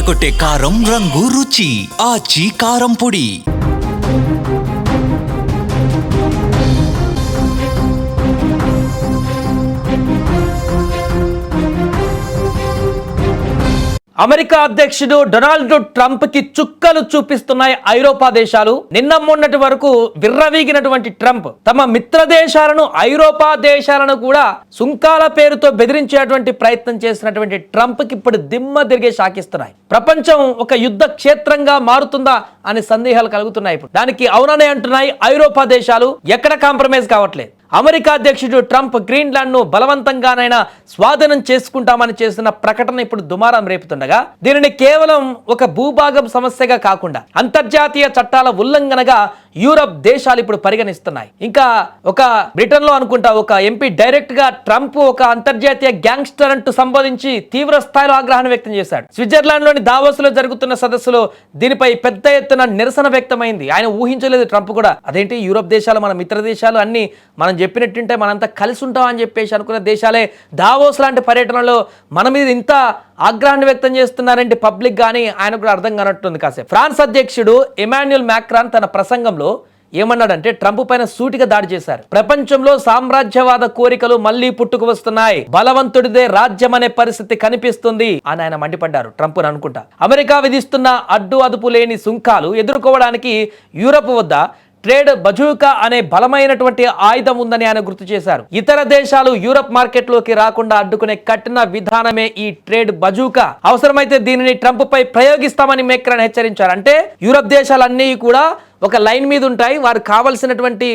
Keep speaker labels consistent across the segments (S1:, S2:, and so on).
S1: అదరగొట్టే కారం రంగు రుచి ఆచి కారం పొడి.
S2: అమెరికా అధ్యక్షుడు డొనాల్డ్ ట్రంప్ కి చుక్కలు చూపిస్తున్నాయి ఐరోపా దేశాలు. నిన్న మొన్నటి వరకు విర్రవీగినటువంటి ట్రంప్ తమ మిత్ర దేశాలను, ఐరోపా దేశాలను కూడా సుంకాల పేరుతో బెదిరించేటువంటి ప్రయత్నం చేసినటువంటి ట్రంప్ కి ఇప్పుడు దిమ్మ తిరిగే షాకిస్తున్నాయి. ప్రపంచం ఒక యుద్ధ క్షేత్రంగా మారుతుందా అనే సందేహాలు కలుగుతున్నాయి. ఇప్పుడు దానికి అవుననే అంటున్నాయి ఐరోపా దేశాలు. ఎక్కడ కాంప్రమైజ్ కావట్లేదు. అమెరికా అధ్యక్షుడు ట్రంప్ గ్రీన్లాండ్ ను బలవంతంగానైనా స్వాధీనం చేసుకుంటామని చేసిన ప్రకటన ఇప్పుడు దుమారం రేపుతుండగా, దీనిని కేవలం ఒక భూభాగం సమస్యగా కాకుండా అంతర్జాతీయ చట్టాల ఉల్లంఘనగా యూరప్ దేశాలు ఇప్పుడు పరిగణిస్తున్నాయి. ఇంకా ఒక బ్రిటన్ లో అనుకుంటా ఒక ఎంపీ డైరెక్ట్ గా ట్రంప్ ఒక అంతర్జాతీయ గ్యాంగ్స్టర్ అంటూ సంబోధించి తీవ్ర స్థాయిలో ఆగ్రహాన్ని వ్యక్తం చేశాడు. స్విట్జర్లాండ్ లోని దావోస్ లో జరుగుతున్న సదస్సులో దీనిపై పెద్ద ఎత్తున నిరసన వ్యక్తమైంది. ఆయన ఊహించలేదు ట్రంప్ కూడా. అదేంటి యూరప్ దేశాలు, మన మిత్ర దేశాలు అన్ని మనం చెప్పినట్టుంటే మనంతా కలిసి ఉంటాం అని చెప్పేసి అనుకున్న దేశాలే దావోస్ లాంటి పర్యటనలో మన మీద ఇంత ఆగ్రహాన్ని వ్యక్తం చేస్తున్నారంటే పబ్లిక్ గానీ ఆయన కూడా అర్థం కానట్టుంది కాసేపు. ఫ్రాన్స్ అధ్యక్షుడు ఎమాన్యుయల్ మ్యాక్రాన్ తన ప్రసంగంలో ఏమన్నాడంటే ట్రంప్ పైన సూటిగా దాడి చేశారు. ప్రపంచంలో సామ్రాజ్యవాద కోరికలు మళ్లీ పుట్టుకు వస్తున్నాయి, బలవంతుడిదే రాజ్యం అనే పరిస్థితి కనిపిస్తుంది అని ఆయన మండిపడ్డారు. ట్రంప్ అనుకుంటా అమెరికా విధిస్తున్న అడ్డు అదుపు లేని సుంకాలు ఎదుర్కోవడానికి యూరప్ వద్ద ట్రేడ్ బజూకా అనే బలమైనటువంటి ఆయుధం ఉందని ఆయన గుర్తు చేశారు. ఇతర దేశాలు యూరప్ మార్కెట్ లోకి రాకుండా అడ్డుకునే కఠిన విధానమే ఈ ట్రేడ్ బజూకా. అవసరమైతే దీనిని ట్రంప్ పై ప్రయోగిస్తామని మెక్రాన్ హెచ్చరించారు. అంటే యూరప్ దేశాలన్నీ కూడా ఒక లైన్ మీద ఉంటాయి. వారు కావలసినటువంటి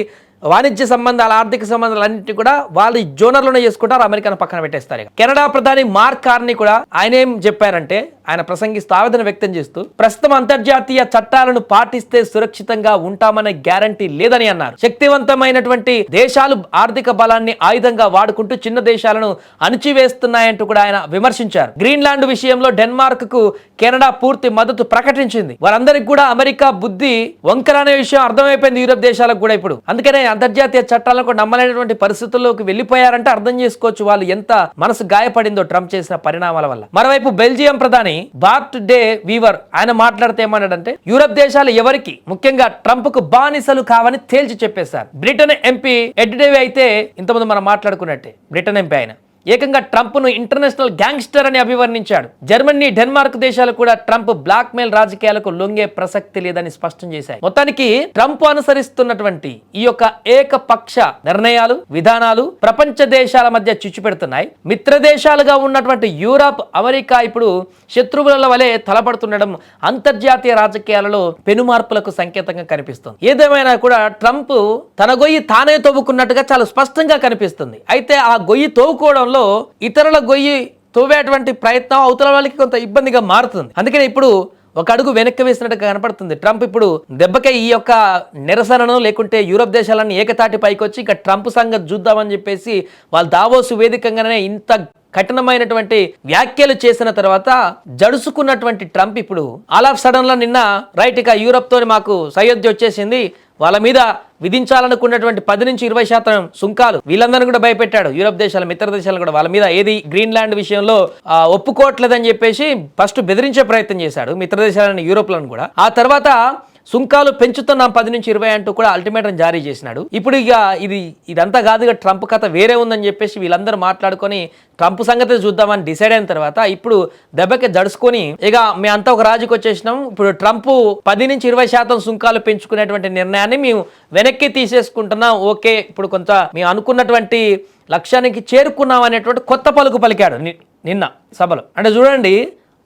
S2: వాణిజ్య సంబంధాలు, ఆర్థిక సంబంధాలు అన్నింటి కూడా వాళ్ళు జోనర్లోనే చేసుకుంటారు, అమెరికాను పక్కన పెట్టేస్తారు. కెనడా ప్రధాని మార్క్ కార్నీ కూడా ఆయన ఏం చెప్పారంటే, ఆయన ప్రసంగిస్తూ ఆవేదన వ్యక్తం చేస్తూ ప్రస్తుతం అంతర్జాతీయ చట్టాలను పాటిస్తే సురక్షితంగా ఉంటామనే గ్యారంటీ లేదని అన్నారు. శక్తివంతమైనటువంటి దేశాలు ఆర్థిక బలాన్ని ఆయుధంగా వాడుకుంటూ చిన్న దేశాలను అణిచివేస్తున్నాయంటూ కూడా ఆయన విమర్శించారు. గ్రీన్లాండ్ విషయంలో డెన్మార్క్ కు కెనడా పూర్తి మద్దతు ప్రకటించింది. వారందరికీ కూడా అమెరికా బుద్ధి వంకర అనే విషయం అర్థమైపోయింది యూరప్ దేశాలకు కూడా ఇప్పుడు. అందుకనే అంతర్జాతీయ చట్టాలకు నమ్మలేనటువంటి పరిస్థితుల్లోకి వెళ్లిపోయారంటే అర్థం చేసుకోవచ్చు వాళ్ళు ఎంత మనసు గాయపడిందో ట్రంప్ చేసిన పరిణామాల వల్ల. మరోవైపు బెల్జియం ప్రధాని బార్ట్ డే వీవర్ ఆయన మాట్లాడితే ఏమన్నాడంటే యూరప్ దేశాలు ఎవరికి, ముఖ్యంగా ట్రంప్ కు బానిసలు కావని తేల్చి చెప్పేశారు. బ్రిటన్ ఎంపీ ఎడ్ డేవి అయితే ఇంతకుముందు మనం మాట్లాడుకున్నట్టే బ్రిటన్ ఎంపీ ఆయన ఏకంగా ట్రంప్ ను ఇంటర్నేషనల్ గ్యాంగ్స్టర్ అని అభివర్ణించాడు. జర్మనీ, డెన్మార్క్ దేశాలు కూడా ట్రంప్ బ్లాక్ మెయిల్ రాజకీయాలకు లొంగే ప్రసక్తి లేదని స్పష్టం చేశాయి. మొత్తానికి ట్రంప్ అనుసరిస్తున్నటువంటి ఈ యొక్క ఏకపక్ష నిర్ణయాలు, విధానాలు ప్రపంచ దేశాల మధ్య చిచ్చు పెడుతున్నాయి. మిత్ర దేశాలుగా ఉన్నటువంటి యూరప్, అమెరికా ఇప్పుడు శత్రువుల వలె తలపడుతుండడం అంతర్జాతీయ రాజకీయాలలో పెనుమార్పులకు సంకేతంగా కనిపిస్తుంది. ఏదేమైనా కూడా ట్రంప్ తన గొయ్యి తానే తవ్వుకున్నట్టుగా చాలా స్పష్టంగా కనిపిస్తుంది. అయితే ఆ గొయ్యి తవ్వుకోవడంలో ఇతరుల గొయ్యి తవ్వేటువంటి ప్రయత్నం అవతల వాళ్ళకి కొంత ఇబ్బందిగా మారుతుంది. అందుకని ఇప్పుడు ఒక అడుగు వెనక్కి వేసినట్టుగా కనపడుతుంది. ట్రంప్ ఇప్పుడు దెబ్బకే ఈ యొక్క నిరసనను లేకుంటే యూరప్ దేశాలన్నీ ఏకతాటి పైకి వచ్చి ఇక ట్రంప్ సంగతి చూద్దామని చెప్పేసి వాళ్ళు దావోస్ వేదికంగానే ఇంత కఠినమైనటువంటి వ్యాఖ్యలు చేసిన తర్వాత జడుసుకున్నటువంటి ట్రంప్ ఇప్పుడు ఆల్ ఆఫ్ సడన్ లో నిన్న రైట్ ఇక యూరప్ తోని మాకు సయోధ్య వచ్చేసింది, వాళ్ళ మీద విధించాలనుకున్నటువంటి 10 నుంచి 20% సుంకాలు వీళ్ళందరినీ కూడా భయపెట్టాడు. యూరప్ దేశాల మిత్ర దేశాలు కూడా వాళ్ళ మీద ఏది గ్రీన్లాండ్ విషయంలో ఒప్పుకోవట్లేదని చెప్పేసి ఫస్ట్ బెదిరించే ప్రయత్నం చేశాడు మిత్ర దేశాలని, యూరోప్లను కూడా. ఆ తర్వాత సుంకాలు పెంచుతున్నాం 10 నుంచి 20 అంటూ కూడా అల్టిమేటం జారీ చేసినాడు. ఇప్పుడు ఇక ఇదంతా కాదుగా ట్రంప్ కథ వేరే ఉందని చెప్పేసి వీళ్ళందరూ మాట్లాడుకొని ట్రంప్ సంగతి చూద్దామని డిసైడ్ అయిన తర్వాత ఇప్పుడు దెబ్బకి జడుచుకొని ఇక మేము అంతా ఒక రాజుకి వచ్చేసినాం, ఇప్పుడు ట్రంప్ 10 నుంచి 20% సుంకాలు పెంచుకునేటువంటి నిర్ణయాన్ని మేము వెనక్కి తీసేసుకుంటున్నాం, ఓకే ఇప్పుడు కొంత మేము అనుకున్నటువంటి లక్ష్యానికి చేరుకున్నాం అనేటువంటి కొత్త పలుకు పలికాడు నిన్న సభలో. అంటే చూడండి,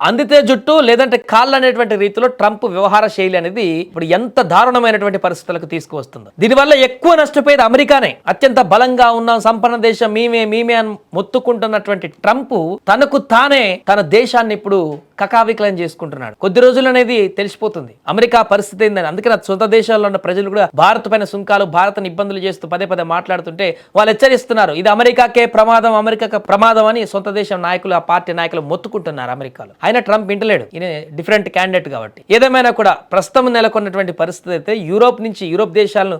S2: అందితే జుట్టు లేదంటే కాళ్ళు అనేటువంటి రీతిలో ట్రంప్ వ్యవహార శైలి అనేది ఇప్పుడు ఎంత దారుణమైనటువంటి పరిస్థితులకు తీసుకువస్తుందో. దీనివల్ల ఎక్కువ నష్టపోయేది అమెరికానే. అత్యంత బలంగా ఉన్న సంపన్న దేశం మేమే అని మొత్తుకుంటున్నటువంటి ట్రంప్ తనకు తానే తన దేశాన్ని ఇప్పుడు కకావికలం చేసుకుంటున్నాడు. కొద్ది రోజులు అనేది తెలిసిపోతుంది అమెరికా పరిస్థితి ఏందని. అందుకని సొంత దేశాల్లో ఉన్న ప్రజలు కూడా భారత్ పైన సుంకాలు, భారత్ని ఇబ్బందులు చేస్తూ పదే మాట్లాడుతుంటే వాళ్ళు హెచ్చరిస్తున్నారు ఇది అమెరికాకే ప్రమాదం, అమెరికాకే ప్రమాదం అని సొంత దేశం నాయకులు, ఆ పార్టీ నాయకులు మొత్తుకుంటున్నారు అమెరికాలో. అయినా ట్రంప్ ఇంటలేడు, ఈయన డిఫరెంట్ క్యాండిడేట్ కాబట్టి. ఏదేమైనా కూడా ప్రస్తుతం నెలకొన్నటువంటి పరిస్థితి అయితే యూరోప్ దేశాలను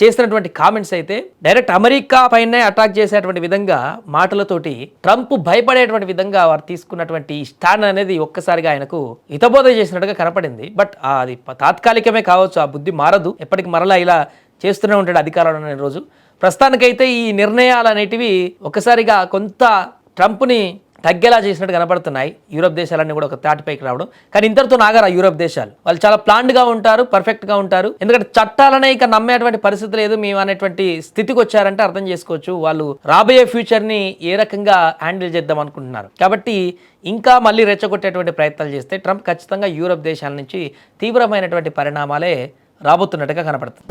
S2: చేసినటువంటి కామెంట్స్ అయితే డైరెక్ట్ అమెరికా పైనే అటాక్ చేసేటువంటి విధంగా మాటలతోటి ట్రంప్ భయపడేటువంటి విధంగా వారు తీసుకున్నటువంటి స్టాండ్ అనేది ఒక్కసారిగా ఆయనకు హితబోధ చేసినట్టుగా కనపడింది. బట్ అది తాత్కాలికమే కావచ్చు, ఆ బుద్ధి మారదు, ఎప్పటికి మరలా ఇలా చేస్తూనే ఉంటాడు అధికారంలో అనే రోజు. ప్రస్తుతానికైతే ఈ నిర్ణయాలు అనేటివి ఒక్కసారిగా కొంత ట్రంప్ని తగ్గేలా చేసినట్టు కనపడుతున్నాయి. యూరోప్ దేశాలన్నీ కూడా ఒక తాటిపైకి రావడం. కానీ ఇంతటితో నాగారు ఆ యూరోప్ దేశాలు, వాళ్ళు చాలా ప్లాన్డ్గా ఉంటారు, పర్ఫెక్ట్గా ఉంటారు. ఎందుకంటే చట్టాలనే ఇక నమ్మేటువంటి పరిస్థితి లేదు మేము అనేటువంటి స్థితికి వచ్చారంటే అర్థం చేసుకోవచ్చు వాళ్ళు రాబోయే ఫ్యూచర్ని ఏ రకంగా హ్యాండిల్ చేద్దాం అనుకుంటున్నారు. కాబట్టి ఇంకా మళ్ళీ రెచ్చగొట్టేటువంటి ప్రయత్నాలు చేస్తే ట్రంప్ ఖచ్చితంగా యూరోప్ దేశాల నుంచి తీవ్రమైనటువంటి పరిణామాలే రాబోతున్నట్టుగా కనపడుతుంది.